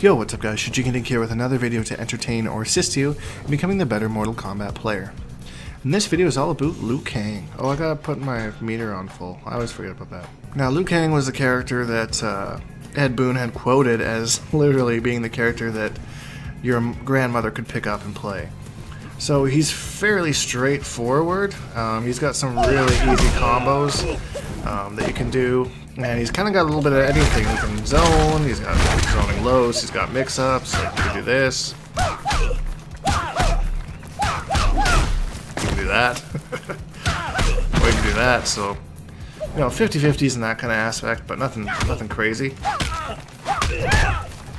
Yo, what's up guys, Shujinkydink here with another video to entertain or assist you in becoming the better Mortal Kombat player. And this video is all about Liu Kang. Oh, I gotta put my meter on full. I always forget about that. Now, Liu Kang was a character that Ed Boon had quoted as literally being the character that your grandmother could pick up and play. So he's fairly straightforward. He's got some really easy combos that you can do. And he's kind of got a little bit of anything. He can zone, he's got zoning lows, he's got mix-ups, like you can do this. You can do that. Or you can do that, so... You know, 50-50s in that kind of aspect, but nothing crazy.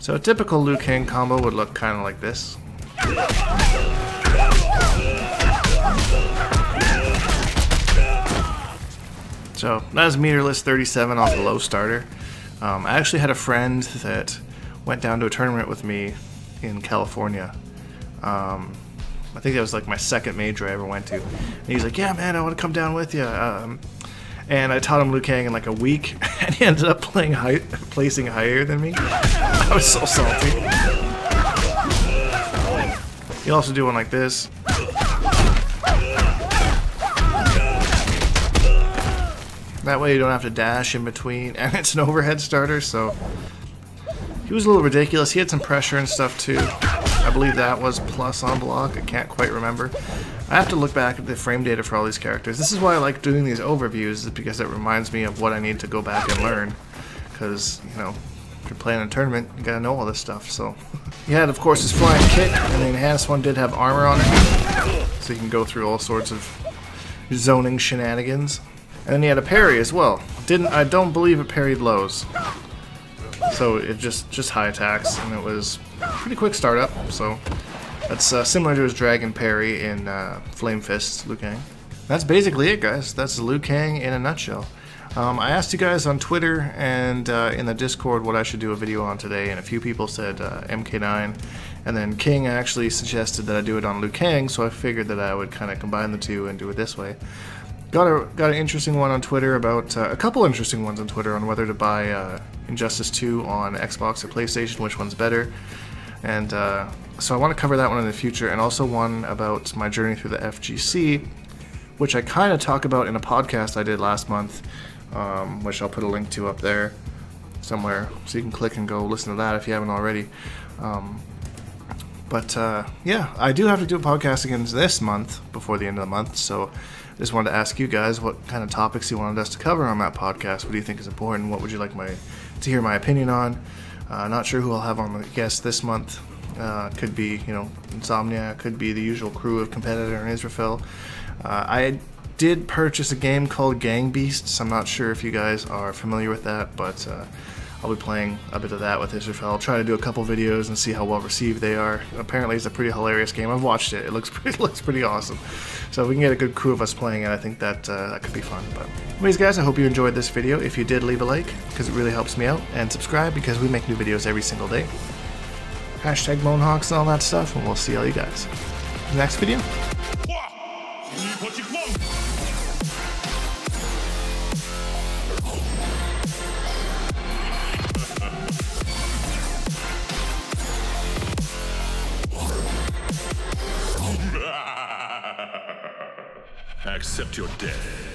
So a typical Liu Kang combo would look kind of like this. So that is meterless 37 off the low starter. I actually had a friend that went down to a tournament with me in California. I think that was like my second major I ever went to. And he's like, yeah man, I want to come down with you. And I taught him Liu Kang in like a week, and he ended up placing higher than me. I was so salty. You also do one like this. That way you don't have to dash in between, and it's an overhead starter, so he was a little ridiculous. He had some pressure and stuff too. I believe that was plus on block. I can't quite remember. I have to look back at the frame data for all these characters. This is why I like doing these overviews, is because it reminds me of what I need to go back and learn. Because, you know, if you're playing a tournament, you gotta know all this stuff, so. He had, of course, his flying kick, and the enhanced one did have armor on it. So you can go through all sorts of zoning shenanigans. And then he had a parry as well. I don't believe it parried lows. So it just high attacks, and it was pretty quick startup. So that's similar to his dragon parry in Flame Fist Liu Kang. That's basically it, guys. That's Liu Kang in a nutshell. I asked you guys on Twitter and in the Discord what I should do a video on today, and a few people said MK9, and then King actually suggested that I do it on Liu Kang, so I figured that I would kind of combine the two and do it this way. Got an interesting one on Twitter about, a couple interesting ones on Twitter on whether to buy Injustice 2 on Xbox or PlayStation, which one's better. And so I want to cover that one in the future, and also one about my journey through the FGC, which I kind of talk about in a podcast I did last month, which I'll put a link to up there somewhere, so you can click and go listen to that if you haven't already. Yeah, I do have to do a podcast again this month, before the end of the month, so I just wanted to ask you guys what kind of topics you wanted us to cover on that podcast. What do you think is important? What would you like to hear my opinion on? Not sure who I'll have on the guest this month. Could be, you know, Insomnia, could be the usual crew of Competitor and Israfel. I did purchase a game called Gang Beasts. I'm not sure if you guys are familiar with that, but I'll be playing a bit of that with Israfel. I'll try to do a couple videos and see how well received they are. Apparently it's a pretty hilarious game. I've watched it. It looks pretty awesome. So if we can get a good crew of us playing it, I think that that could be fun. But anyways guys, I hope you enjoyed this video. If you did, leave a like, because it really helps me out. And subscribe, because we make new videos every single day. Hashtag Moanhawks and all that stuff, and we'll see all you guys in the next video. Accept your death.